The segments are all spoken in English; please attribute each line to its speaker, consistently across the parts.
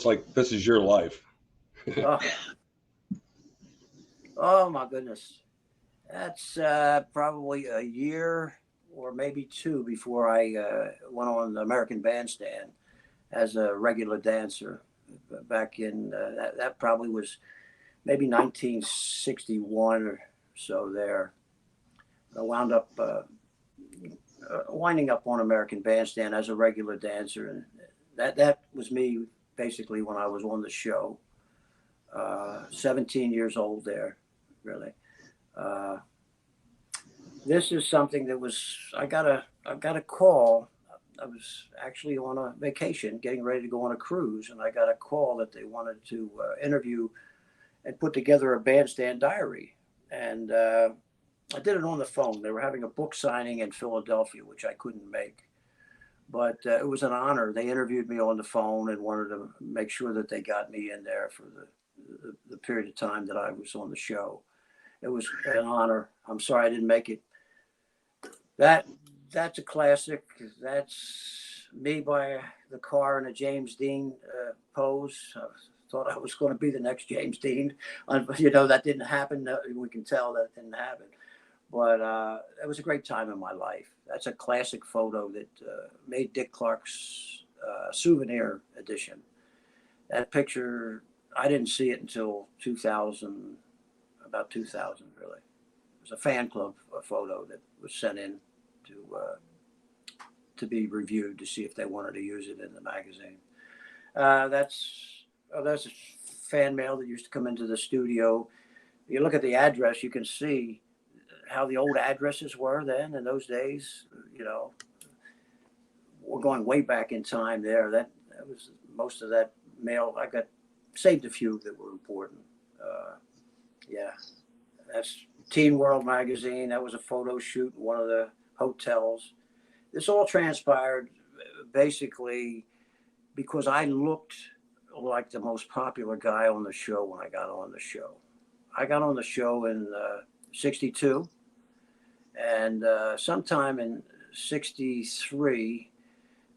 Speaker 1: like this is your life.
Speaker 2: Oh, oh my goodness. That's probably a year or maybe two before I went on the American Bandstand as a regular dancer. Back in that probably was maybe 1961 or so. There, I wound up winding up on American Bandstand as a regular dancer, and that was me basically when I was on the show. 17 years old there, really. Uh, this is something that was I got a call. I was actually on a vacation, getting ready to go on a cruise, and I got a call that they wanted to interview and put together a bandstand diary. And I did it on the phone. They were having a book signing in Philadelphia, which I couldn't make, but it was an honor. They interviewed me on the phone and wanted to make sure that they got me in there for the period of time that I was on the show. It was an honor. I'm sorry I didn't make it. That that's a classic. That's me by the car in a James Dean pose. I thought I was going to be the next James Dean. That didn't happen. We can tell that didn't happen. But it was a great time in my life. That's a classic photo that made Dick Clark's souvenir edition. That picture, I didn't see it until 2000, about 2000, really. It was a fan club photo that was sent in to be reviewed to see if they wanted to use it in the magazine. That's a fan mail that used to come into the studio. You look at the address, you can see how the old addresses were then in those days. You know, we're going way back in time there. That was most of that mail. I got saved a few that were important. Yeah, that's Teen World magazine. That was a photo shoot in one of the hotels. This all transpired basically because I looked like the most popular guy on the show when I got on the show. I got on the show in '62, and sometime in '63,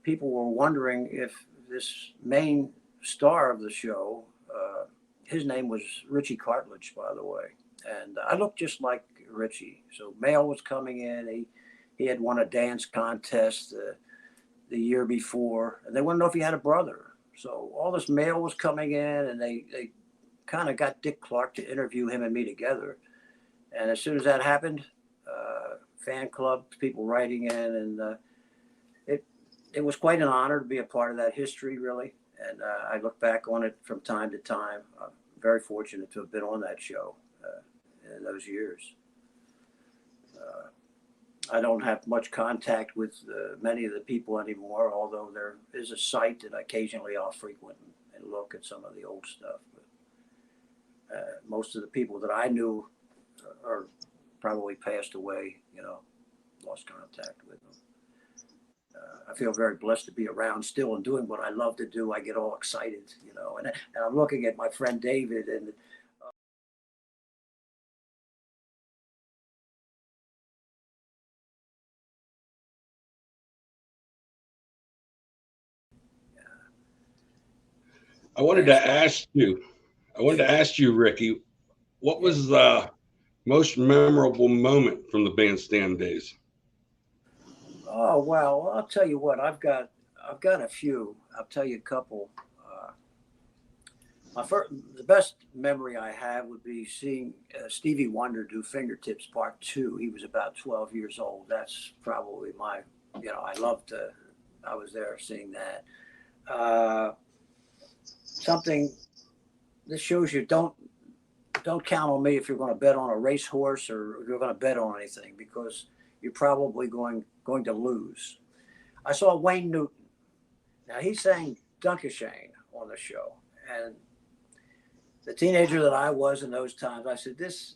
Speaker 2: people were wondering if this main star of the show, his name was Richie Cartledge, by the way, and I looked just like Richie. So mail was coming in. He had won a dance contest the year before, and they wanted to know if he had a brother. So all this mail was coming in, and they kind of got Dick Clark to interview him and me together. And as soon as that happened, fan clubs, people writing in, and it it was quite an honor to be a part of that history, really. And I look back on it from time to time. I'm very fortunate to have been on that show in those years. Uh, I don't have much contact with many of the people anymore, although there is a site that occasionally I'll frequent and look at some of the old stuff. But most of the people that I knew are probably passed away, lost contact with them. I feel very blessed to be around still and doing what I love to do. I get all excited, and I'm looking at my friend David, and
Speaker 1: I wanted to
Speaker 2: Bandstand.
Speaker 1: ask you, Ricky, what
Speaker 2: Yeah.
Speaker 1: was the most memorable moment from the bandstand days?
Speaker 2: Oh well, I'll tell you what. I've got a few. I'll tell you a couple. Uh, the best memory I have would be seeing Stevie Wonder do Fingertips Part Two. He was about 12 years old. That's probably I loved. I was there seeing that. Uh, Something this shows you don't count on me if you're going to bet on a racehorse or if you're going to bet on anything because you're probably going to lose. I saw Wayne Newton. Now he sang Dunkashane on the show, and the teenager that I was in those times, I said this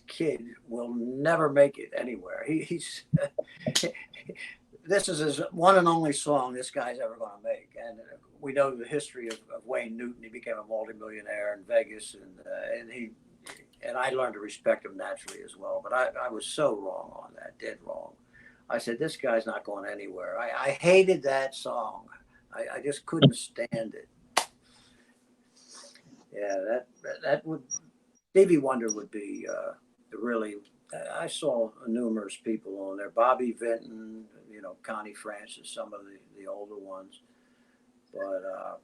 Speaker 2: kid will never make it anywhere. He's this is his one and only song this guy's ever going to make, and we know the history of Wayne Newton. He became a multimillionaire in Vegas, and I learned to respect him naturally as well. But I was so wrong on that, dead wrong. I said, this guy's not going anywhere. I hated that song. I just couldn't stand it. Yeah, that would, Stevie Wonder would be really. I saw numerous people on there. Bobby Vinton, Connie Francis, some of the older ones. But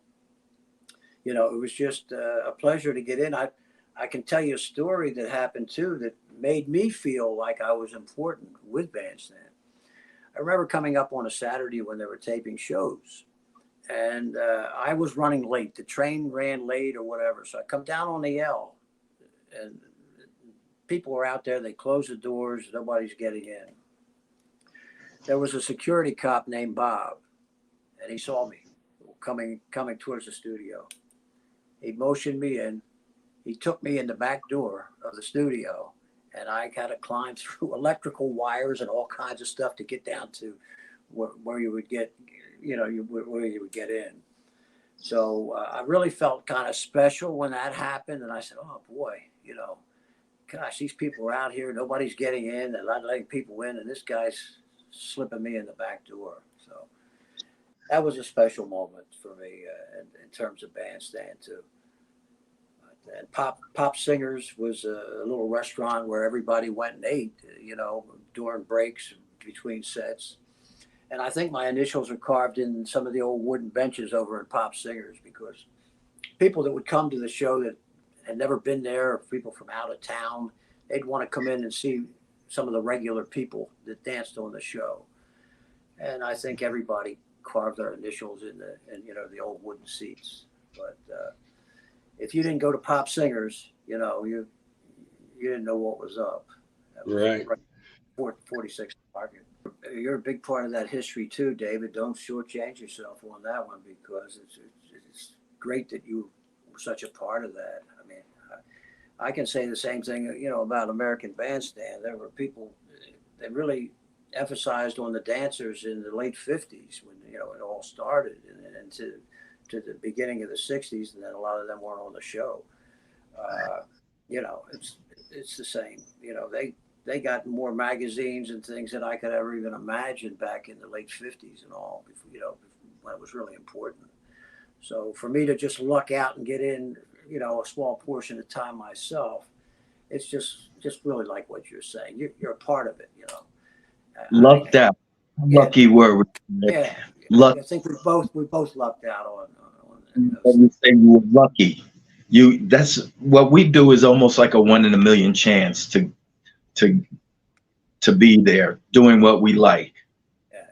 Speaker 2: it was just a pleasure to get in. I can tell you a story that happened too that made me feel like I was important with Bandstand. I remember coming up on a Saturday when they were taping shows, and I was running late. The train ran late or whatever, so I come down on the L, and people were out there. They closed the doors. Nobody's getting in. There was a security cop named Bob, and he saw me coming towards the studio. He motioned me in. He took me in the back door of the studio, and I had to climb through electrical wires and all kinds of stuff to get down to where you would get, where you would get in. So I really felt kind of special when that happened, and I said, "Oh boy, gosh, these people are out here. Nobody's getting in. They're not letting people in, and this guy's slipping me in the back door." So that was a special moment for me in terms of Bandstand too. And Pop Singers was a little restaurant where everybody went and ate, during breaks between sets. And I think my initials are carved in some of the old wooden benches over at Pop Singers, because people that would come to the show that had never been there, or people from out of town, they'd want to come in and see some of the regular people that danced on the show. And I think everybody carved their initials in the old wooden seats. But if you didn't go to Pop Singers, you didn't know what was up. That was
Speaker 1: Right.
Speaker 2: 46 Market. You're a big part of that history too, David. Don't shortchange yourself on that one, because it's great that you were such a part of that. I mean, I can say the same thing, about American Bandstand. There were people that really emphasized on the dancers in the late 50s when, it all started, and to the beginning of the 60s, and then a lot of them weren't on the show. Uh, it's the same. They got more magazines and things than I could ever even imagine back in the late 50s and all, before, when it was really important. So for me to just luck out and get in, a small portion of time myself, it's just really like what you're saying. You're a part of it.
Speaker 3: Lucked out.
Speaker 2: Yeah,
Speaker 3: Lucky word.
Speaker 2: yeah.
Speaker 3: Luck.
Speaker 2: I think we both lucked out on those
Speaker 3: When you say you were lucky, that's what we do, is almost like a 1 in a million chance to to be there doing what we like.
Speaker 2: Yeah,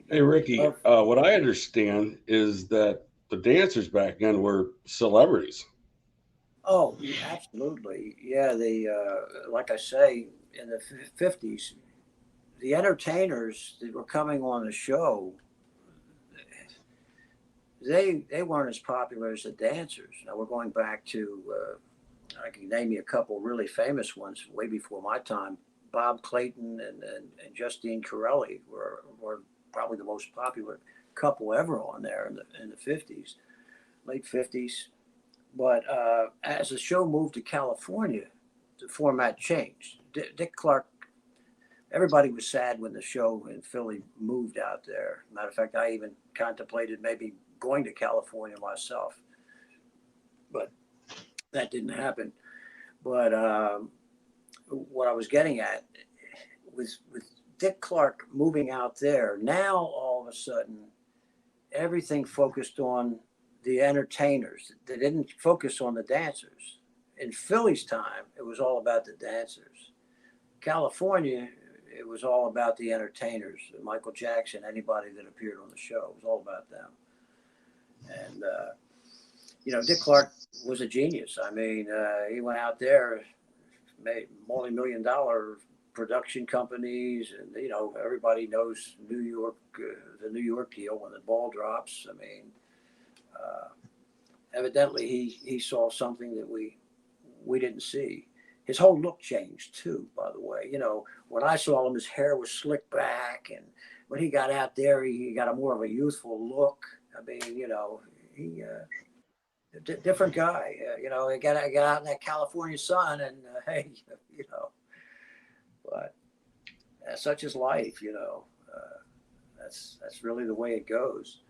Speaker 1: Hey, Ricky,
Speaker 2: love.
Speaker 1: what I understand is that the dancers back then were celebrities.
Speaker 2: Oh, yeah, absolutely. Yeah, like I say, in the 50s, the entertainers that were coming on the show, they weren't as popular as the dancers. Now we're going back to, I can name you a couple really famous ones way before my time. Bob Clayton and Justine Corelli were probably the most popular couple ever on there in the 50s, late 50s. But as the show moved to California, the format changed. Dick Clark, everybody was sad when the show in Philly moved out there. Matter of fact, I even contemplated maybe going to California myself, but that didn't happen. But what I was getting at, with Dick Clark moving out there, now all of a sudden everything focused on the entertainers. They didn't focus on the dancers. In Philly's time, it was all about the dancers. California, it was all about the entertainers. Michael Jackson, anybody that appeared on the show, it was all about them. And Dick Clark was a genius. I mean, he went out there, made multi-million dollar production companies, and everybody knows New York, the New York deal when the ball drops. I mean, evidently he saw something that we didn't see. His whole look changed too, by the way. When I saw him, his hair was slicked back, and when he got out there, he got a more of a youthful look. I mean, he different guy. He got out in that California sun, and hey, but such is life. That's really the way it goes.